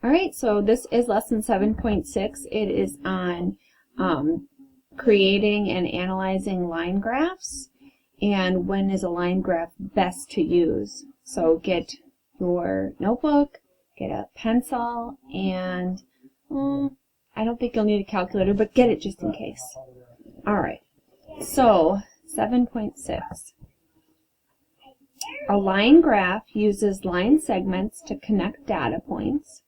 All right, so this is lesson 7.6. It is on creating and analyzing line graphs and when is a line graph best to use. So get your notebook, get a pencil, and I don't think you'll need a calculator, but get it just in case. All right, so 7.6. A line graph uses line segments to connect data points,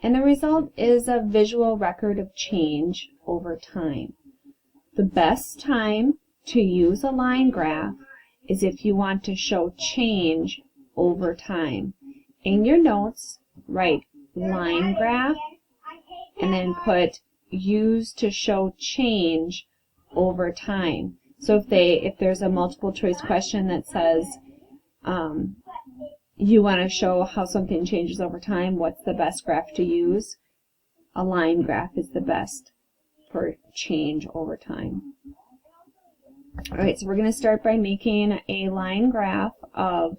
and the result is a visual record of change over time. The best time to use a line graph is if you want to show change over time. In your notes, write line graph and then put use to show change over time. So if there's a multiple choice question that says you want to show how something changes over time, what's the best graph to use? A line graph is the best for change over time. Alright, so we're going to start by making a line graph of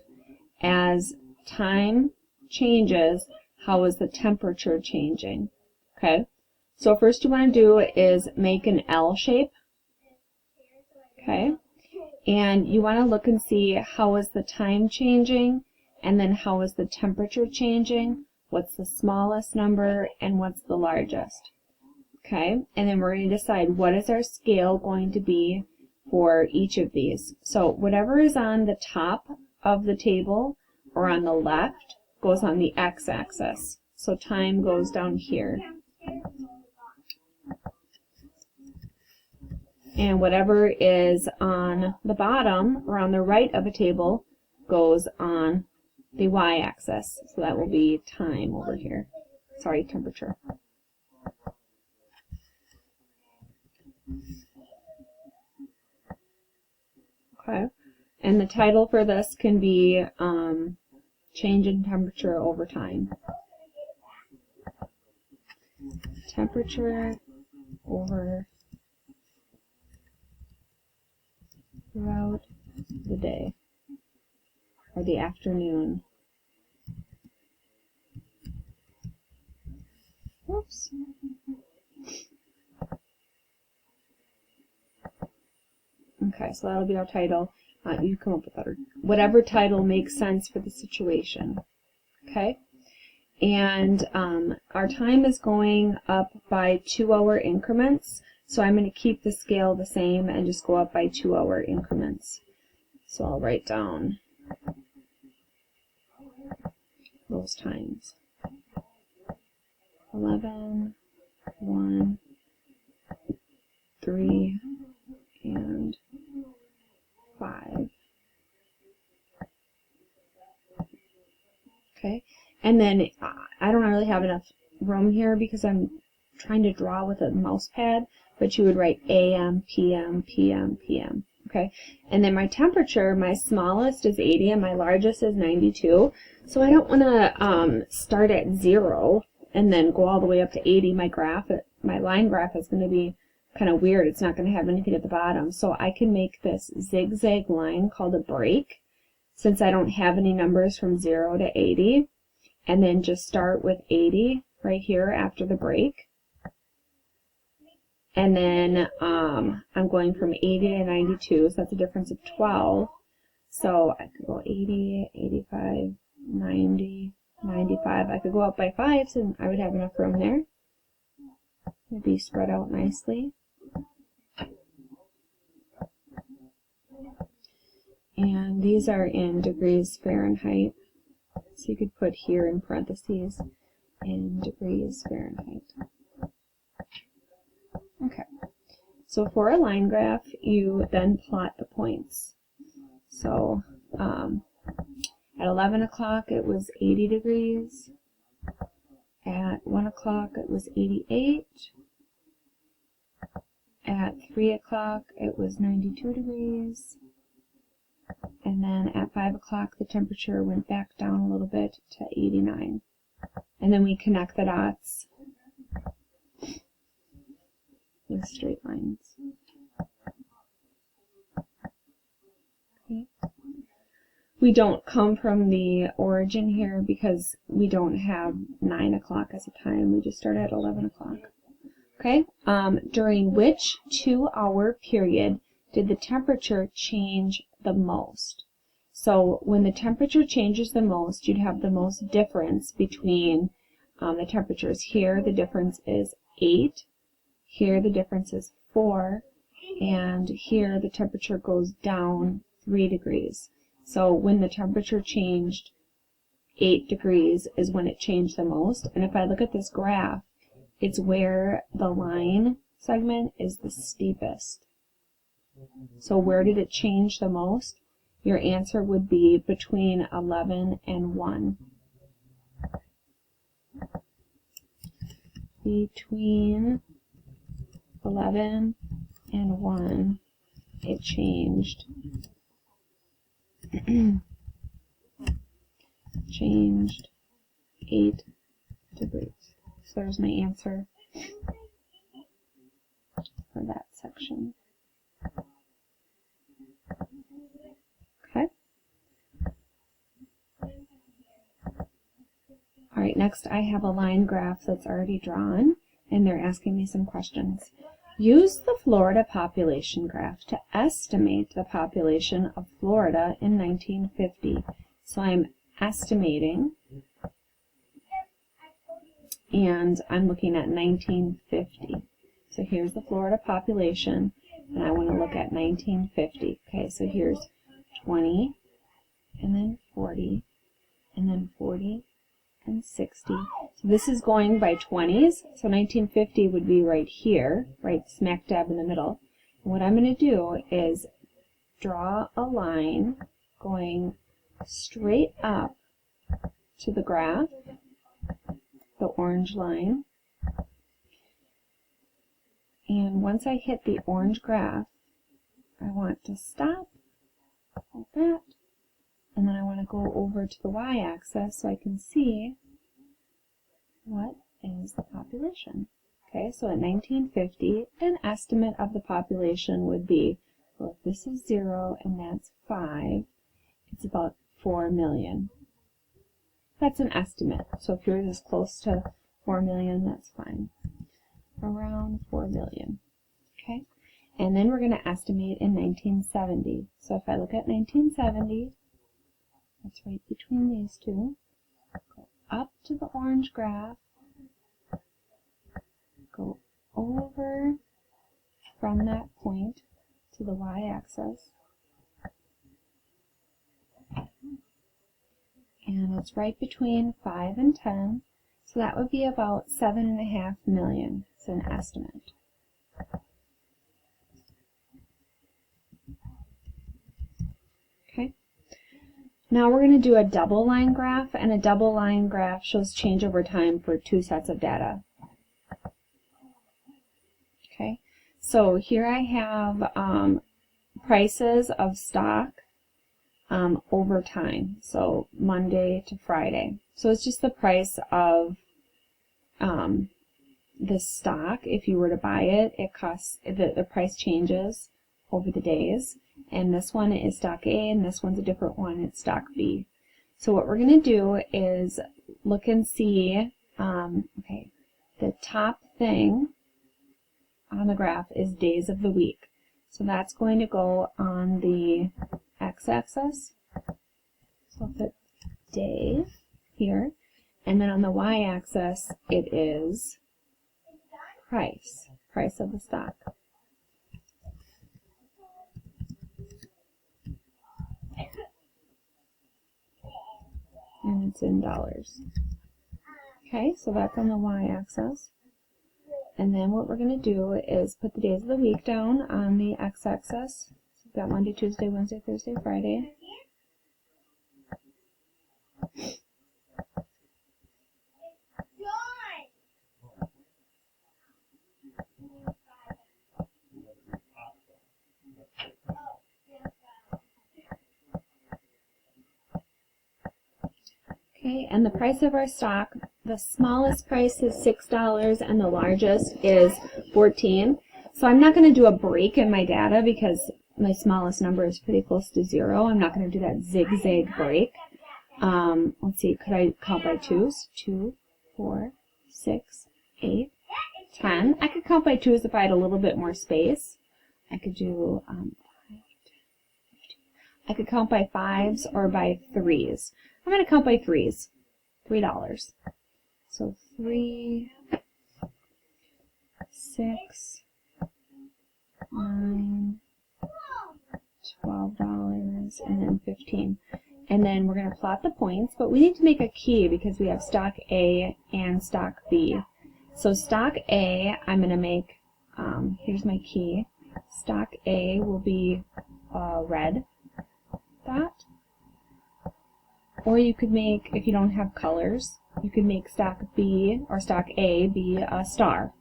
as time changes, how is the temperature changing? Okay, so first you want to do is make an L shape. Okay, and you want to look and see how is the time changing, and then how is the temperature changing, what's the smallest number, and what's the largest. Okay, and then we're going to decide what is our scale going to be for each of these. So whatever is on the top of the table or on the left goes on the x-axis. So time goes down here. And whatever is on the bottom or on the right of a table goes on the y-axis. So that will be time over here. Sorry, temperature. Okay, and the title for this can be change in temperature over time. Temperature over throughout the day or the afternoon. Oops. Okay, so that'll be our title. You come up with that, or whatever title makes sense for the situation. Okay, and our time is going up by 2-hour increments. So I'm going to keep the scale the same and just go up by 2-hour increments. So I'll write down those times. 11, 1, 3, and 5. Okay, and then I don't really have enough room here because I'm trying to draw with a mouse pad, but you would write AM, PM, PM, PM. Okay, and then my temperature, my smallest is 80 and my largest is 92. So I don't want to start at 0 and then go all the way up to 80. My line graph is going to be kind of weird. It's not going to have anything at the bottom. So I can make this zigzag line called a break, since I don't have any numbers from 0 to 80, and then just start with 80 right here after the break. And then I'm going from 80 to 92, so that's a difference of 12. So I could go 80, 85, 90, 95. I could go up by 5, so I would have enough room there. It'd be spread out nicely. And these are in degrees Fahrenheit. So you could put here in parentheses in degrees Fahrenheit. Okay, so for a line graph, you then plot the points. So at 11 o'clock it was 80 degrees. At 1 o'clock it was 88. At 3 o'clock it was 92 degrees. And then at 5 o'clock the temperature went back down a little bit to 89. And then we connect the dots with straight lines. Okay. We don't come from the origin here because we don't have 9 o'clock as a time. We just start at 11 o'clock. Okay, during which 2-hour period did the temperature change the most? So when the temperature changes the most, you'd have the most difference between the temperatures. Here the difference is 8, here the difference is 4, and here the temperature goes down 3 degrees. So when the temperature changed 8 degrees is when it changed the most. And if I look at this graph, it's where the line segment is the steepest. So where did it change the most? Your answer would be between 11 and 1. Between 11 and 1, it changed. Changed 8 degrees. So there's my answer for that section. Okay. Alright, next I have a line graph that's already drawn, and they're asking me some questions. Use the Florida population graph to estimate the population of Florida in 1950. So I'm estimating, and I'm looking at 1950. So here's the Florida population, and I want to look at 1950. Okay, so here's 20, and then 40, and then 40, and 60. So this is going by 20s, so 1950 would be right here, right smack dab in the middle. And what I'm going to do is draw a line going straight up to the graph, the orange line. And once I hit the orange graph, I want to stop like that. And then I want to go over to the y-axis so I can see what is the population. Okay, so at 1950, an estimate of the population would be, well, if this is 0 and that's 5, it's about 4 million. That's an estimate. So if yours is close to 4 million, that's fine. Around 4 million. Okay, and then we're going to estimate in 1970. So if I look at 1970, that's right between these two. Go up to the orange graph. Go over from that point to the y-axis. And it's right between 5 and 10. So that would be about 7.5 million. It's an estimate. Okay. Now we're going to do a double line graph, and a double line graph shows change over time for 2 sets of data. Okay, so here I have prices of stock over time, so Monday to Friday. So it's just the price of this stock. If you were to buy it, it costs, the price changes over the days. And this one is stock A, and this one's a different one, it's stock B. So what we're going to do is look and see, okay, the top thing on the graph is days of the week. So that's going to go on the x-axis. So I'll put day here. And then on the y-axis, it is price of the stock. And it's in dollars. Okay, so that's on the y-axis. And then what we're going to do is put the days of the week down on the x-axis. So we've got Monday, Tuesday, Wednesday, Thursday, Friday. Okay, and the price of our stock, the smallest price is $6 and the largest is $14. So I'm not going to do a break in my data because my smallest number is pretty close to 0. I'm not going to do that zigzag break. Let's see, could I count by 2s? 2, 4, 6, 8, 10. I could count by 2s if I had a little bit more space. I could do, I could count by 5s or by 3s. I'm going to count by 3s. $3. So 3, 6, 9, $12, and then 15. And then we're going to plot the points, but we need to make a key because we have stock A and stock B. So stock A, I'm going to make, here's my key. Stock A will be a red dot. Or you could make, if you don't have colors, you could make stock B or stock A be a star.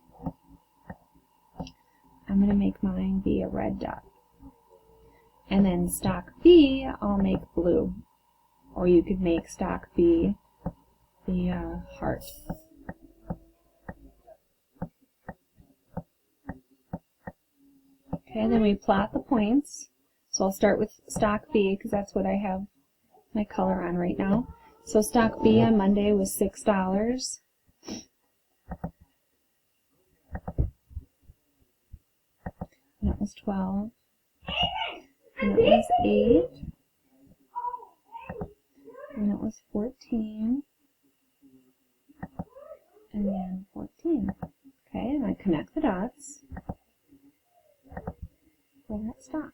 I'm going to make mine be a red dot. And then stock B, I'll make blue. Or you could make stock B be a heart. Okay, then we plot the points. So I'll start with stock B because that's what I have my color on right now. So stock B on Monday was $6. And that was 12. And that was 8. And that was 14. And then 14. Okay, and I connect the dots for that stock.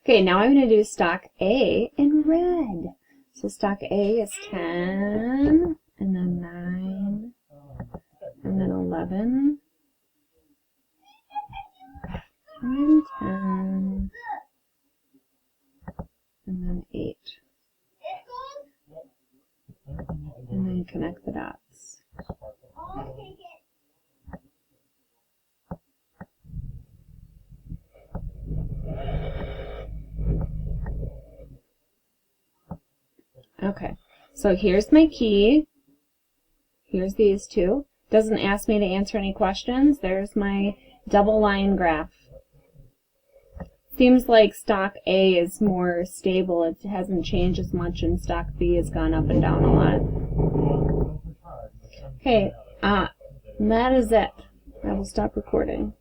Okay, now I'm going to do stock A in red. So stock A is 10, and then 9, and then 11, and 10, and then 8. And then connect the dots. Okay, so here's my key. Here's these two. Doesn't ask me to answer any questions. There's my double line graph. Seems like stock A is more stable. It hasn't changed as much, and stock B has gone up and down a lot. Okay, that is it. I will stop recording.